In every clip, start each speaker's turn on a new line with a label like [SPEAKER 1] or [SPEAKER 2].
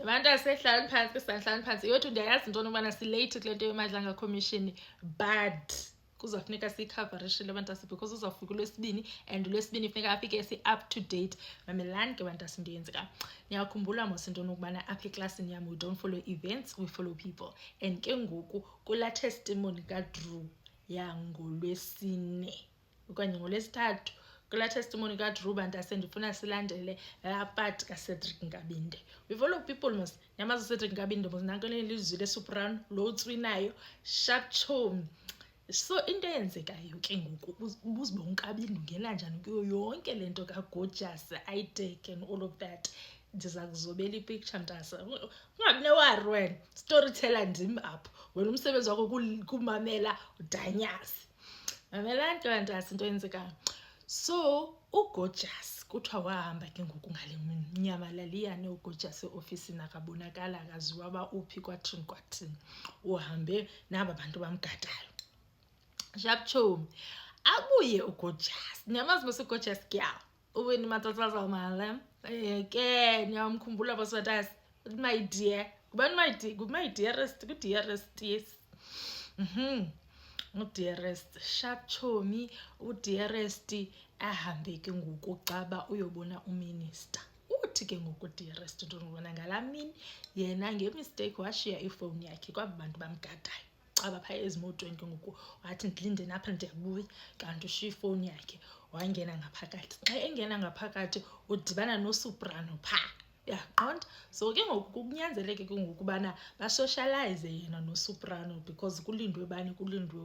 [SPEAKER 1] abantu asehlalani phansi sihlala phansi yothu ndiyayazi into nokubana silate kule nto yomadlanga commission but kuzafuneka siyikhavarishile bantasi because uzawufika uLwesibini and uLwesibini funeka afike si-up to date. Mamelani ke bantasi into yenzeka niyakhumbula mos into nokubana apha eklasini yam we don't follow events, we follow people. And ke ngoku kulaa testimony kaDrew yangolwesine okanye ngolwesithathu kulaa testimony kaDrew bantase ndifuna silandele laa part kaCedric Nkabinde. We follow people mos. Nyamazi uCedric Nkabinde mos nankene lizwi lesoprano lo utswinayo sharp chomi. So into eyenzekayo ke ngoku ubuziba uNkabinde ungena njani kuyo yonke le nto kaGorgeous ayiteke and all of that. Ndiza kuzobela ipicture mntasa ungabi newari wena storyteller ndim apho wena umsebenzi wakho kumamela udanyazi. Mamelani ke bantasi into eyenzekayo. So uGorgeous kuthiwa wahamba ke ngoku ngale mnyamalaliane uGorgeous eofisini akabonakala akaziwa uba uphi kwathini uhambe naba bantu bamgadayo sharp chomi. Abuye uGorgeous niyamazi mos uGorgeous kya uwena matsatsaza mala ke niyamkhumbula bosatasi my dear kubani my dearest yes uDearest sharp chomi. uDearest ahambe ke ngoku caba uyobona uminister. Uthi ke ngoku uDearest into ngibona ngalaa mini yena ngemistake washiya ifowuni yakhe kwaba bantu bamgadayo caba phaa ezimotweni ke ngoku wathi ndilinde napha ndiyabuya kanti ushiya ifowuni yakhe wangena ngaphakathi. Xa engena ngaphakathi udibana noSoprano phaa yaqonda. So ke ngoku kunyanzeleke ke ngoku ubana basocialize yena noSoprano because kulindwe bani kulindwe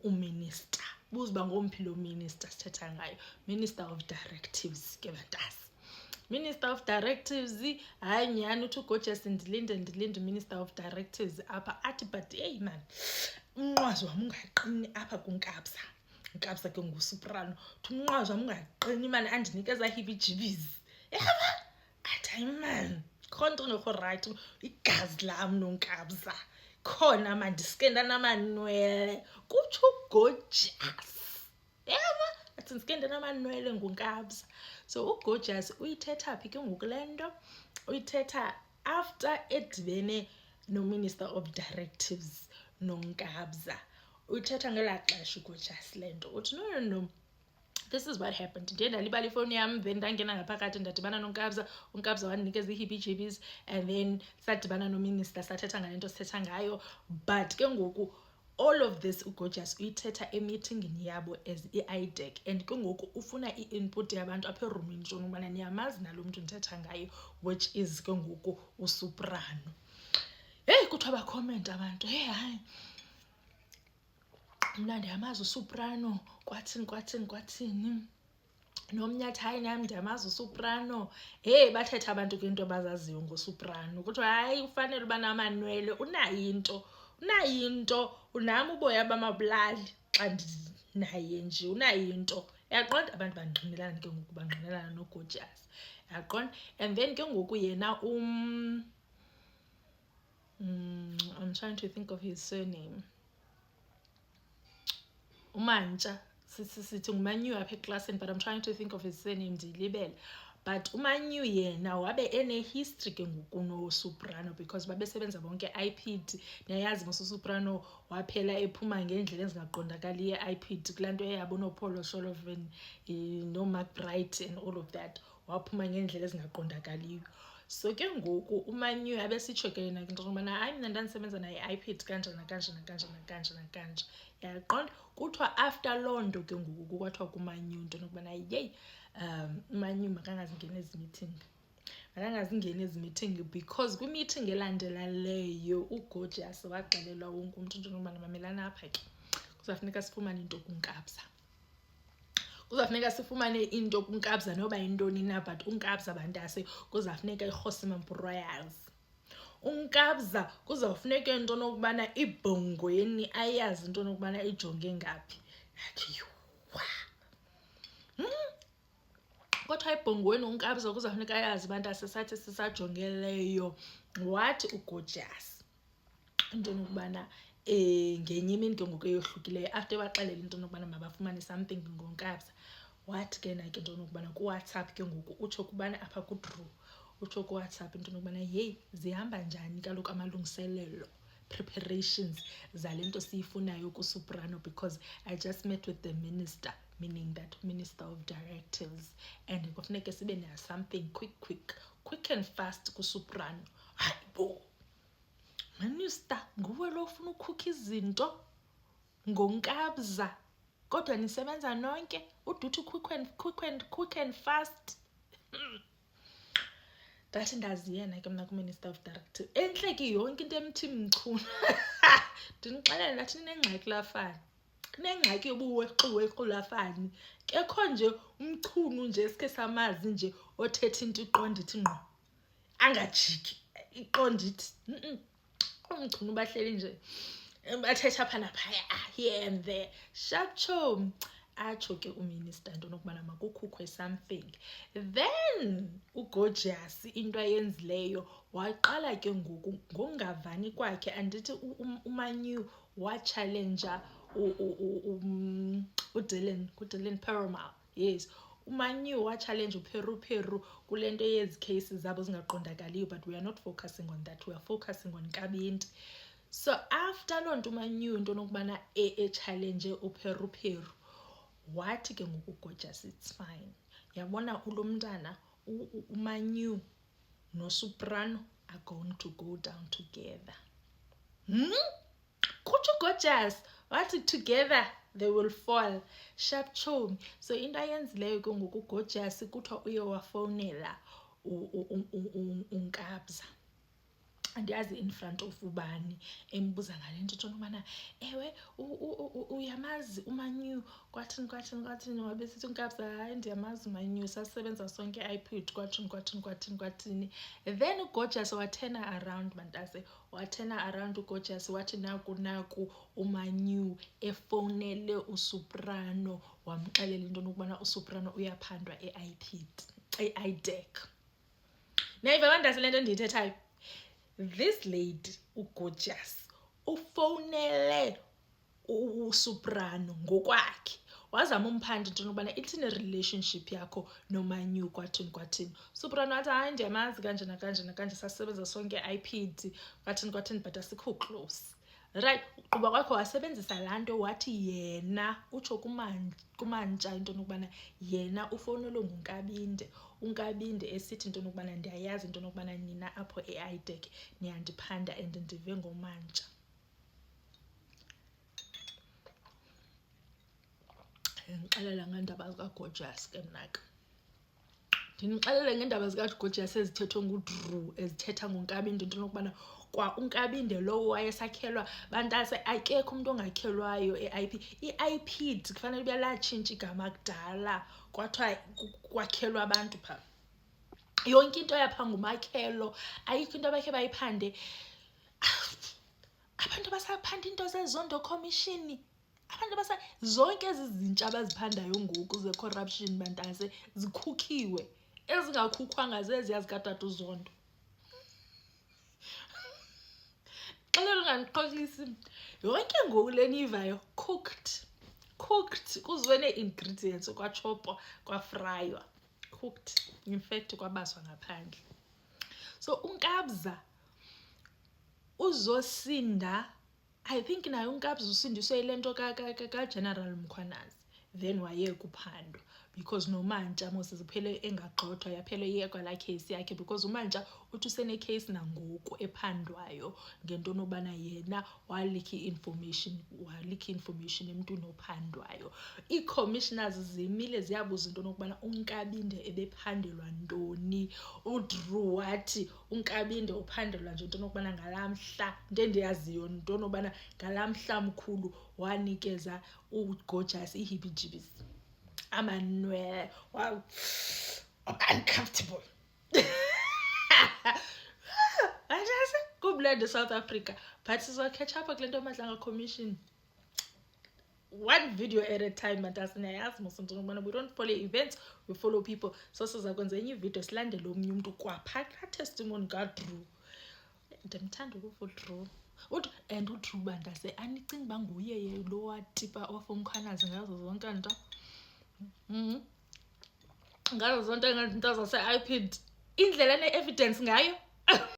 [SPEAKER 1] uminister. Buziba ngomphi lo minister sithetha ngayo, Minister of Directives ke bantasi. Minister of Directives hayi nyani uthi uGorgeous ndilinde Minister of Directives apha athi but hey man umnqwazi wami ungaqini apha kuNkabza. uNkabza ke nguSoprano uthi umnqwazi wami ungaqini man andinikeza heebie-jeebies. Yaba athi man khonto ngekho right igazi lam noNkabza khona mandiskenda namanwele kutsho uGorgeous. Yaba athi ndiskenda namanwele nguNkabza. So uGorgeous uyithetha phi ke ngoku le nto uyithetha after edibene no-Minister of Directives noNkabza. Uyithetha ngelaa xesha uGorgeous le nto uthi no this is what happened. Ndiye ndalibala ifowuni yam then ndangena ngaphakathi ndadibana noNkabza. uNkabza wandinikeza ii-heebie-jeebies and then sadibana nominister sathetha ngale nto sithetha ngayo. But ke ngoku all of this uGorgeous uyithetha emeetingini yabo as i-IDEC and ke ngoku ufuna i-input yabantu apha erumini ntshona ubana niyamazi nalo mntu ndithetha ngayo which is ke ngoku uSoprano. Heyi kuthiwa bakhomenta abantu hayi mna ndiyamazi uSoprano kwathini nomnye athi hayi nam ndiyamazi uSoprano. Heyi bathetha abantu ke into abazaziyo ngoSoprano kuthiwa hayi ufanele uba namanwele unayo into unam uboya bamabulali xa ndinaye nje unayo into yaqonda. Abantu bangqinelana ke ngoku bangqinelana noGorgeous yaqonda. And then ke ngoku yena I'm trying to think of his surname. uMantsa sithi nguManyu apha eklasini but I'm trying to think of his surname ndiyilibele. But uManyu yena wabe ene-history ke ngoku noSoprano because babesebenza bonke iPid. Niyayazi mos uSoprano waphela ephuma ngendlela ezingaqondakaliyo eIPD kulaa nto eyabo noPaulo Solovan noMcBride and all of that waphuma ngendlela ezingaqondakaliyo. So ke ngoku uManyu abesitsho ke yena into yokubana hayi mna ndandisebenza naye iPid kanje yaqonda. Kuthiwa after loo nto ke ngoku kwathiwa kuManyu into nokubana yeyi uManyu makangazingeni ezi meeting because kwi-meeting elandelaleyo uGorgeous waxelelwa wonke umntu into nokubana mamelana apha ke kuzawufuneka sifumane into kuNkabza. Kuzawufuneka sifumane into kuNkabza noba yintoni na but uNkabza bantase kuzawufuneka iGosimampu Royals. uNkabza kuzawufuneka into nokubana ibhongweni ayazi into nokubana ijonge ngaphi. Yathi kodwa ibhongweni uNkabza kuzawufuneka ayazi bantase sathi sisajongeleyo. Wathi uGorgeous into nokubana ngenye imini ke ngoku eyohlukileyo after baxelela into nokubana mabafumane something ngoNkabza wathi ke nake into nokubana kuWhatsApp ke ngoku utsho kubana apha kuDrew utsho kuWhatsApp into nokubana hey zihamba njani kaloku amalungiselelo preparations zalento siyifunayo kuSoprano, because I just met with the minister, meaning that Minister of Directives, and kufuneka sibe na something quick and fast kuSoprano. Hayibo, minister nguwe lo ufuna ukhukha izinto ngonkabza kodwa nisebenza nonke uduthi quick and fast. Ndathi ndaziyena ke mna kuMinister of Directive entle ke yonke into emthi mchunu. Ndinixelela ndathi ninengxaki lafani, kunengxaki yobuweqiwequ lafani, kekho nje umchunu nje esikhe samazi nje othetha into iqonda ithi ngqo angajiki iqonda ithi umchunu bahleli nje bathetha phana phaya here and there sharp atsho ke uminister into nokubana makukhukhwe something. Then uGorgeous into ayenzileyo waqala ke ngoku ngokungavani kwakhe, andithi uManyu wachallenja uDylan Perelman. Yes, uManyu wachallenge uPeru kule nto yezi cases zabo zingaqondakaliyo, but we are not focusing on that, we are focusing on Nkabinde. So after loo nto uManyu into nokubana challenge uPeru wathi ke ngoku uGorgeous it's fine, yabona ulo mntana uManyu noSoprano are going to go down together. Kutsho uGorgeous wathi together they will fall. Sharp chomi. So into ayenzileyo ke ngoku uGorgeous kuthiwa uye wafowunela uNkabza, andiyazi in front of ubani, embuza ngale nto nokubana ewe uyamazi uManyu kwathini wabesithi uNkabza hayi ndiyamazi uManyu sasebenza sonke iPod kwathini. Then uGorgeous wathena around bantase, wathena around uGorgeous wathi naku uManyu efowunele uSoprano wamxelela into nokubana uSoprano uyaphandwa eIDEC. Nayiva bantase le nto ndiyithethayo. This lady uGorgeous ufowunele uSoprano ngokwakhe wazama umphanda into nokubana ithini relationship yakho noManyu kwathini. Soprano wathi hayi ndiyamazi kanje sasebenza sonke iPod kwathini but asikho close. Right, uqhuba kwakho wasebenzisa laa nto wathi yena utsho kumantsha into nokubana yena ufowunelwe uNkabinde esithi into nokubana ndiyayazi into nokubana nina apho eIDEC niyandiphanda and ndive ngomantsha. Ndinixelela ngeendaba zikaGorgeous ke mnaka. Ndinixelele ngeendaba zikaGorgeous ezithethwe nguDrew ezithetha ngoNkabinde into nokubana kwa uNkabinde lowo wayesakhelwa bantase akekho umuntu ongakhelwayo iIPD kufanele uba latshintsha igama kudala kwathiwa kwakhelwa abantu phaa. Yonke into yapha ngumakhelo, ayikho into abakhe bayiphande. Abantu basaphanda into zezondo commission, abantu zonke ezi zintsha abaziphandayo ngoku ze-corruption bantase zikhukhiwe, ezingakhukhwanga zeziya zikatata uZondo. Xelela ungandiqokisi yonke ngoku le niyivayo cooked kuziwe nee-ingredients kwachopwa kwafraywa cooked, in fact kwabaswa ngaphandle. So uNkabza uzosinda, I think naye uNkabza usindiswe yile nto kaGeneral Mkhwanazi, then wayeka uphandwa because noMantsha mose ziphele engagxothwa yaphele yekwa laa case yakhe, because uMantsha uthi usenecase nangoku ephandwayo ngento nobana yena walikha i-information emntwini ophandwayo. Ii-commissioners zimile ziyabuza into nokubana uNkabinde ebephandelwa ntoni. uDrew wathi uNkabinde uphandelwa nje into nokubana ngalamhla into endiyaziyo into nobana ngalamhla mkhulu wanikeza uGorgeous ihibijibis amanwele. Wow, uncomfortable. Ajase kumlando South Africa, but sizo catch up kule nto Madlanga Commission one video at a time. Matasiyayazi mosonto nokubana we don't follow events, we follow people. So siza kwenza enye video silandele omnye umuntu kwaphaka testimony kaDrew. Ndimthanda ukuDrew. And uDrew bantase anicinga uba nguye lo watipa off uMkhwanazi ngazo zonke nto. Ngazo zonke into zase-iPod. indlela ene-evidence ngayo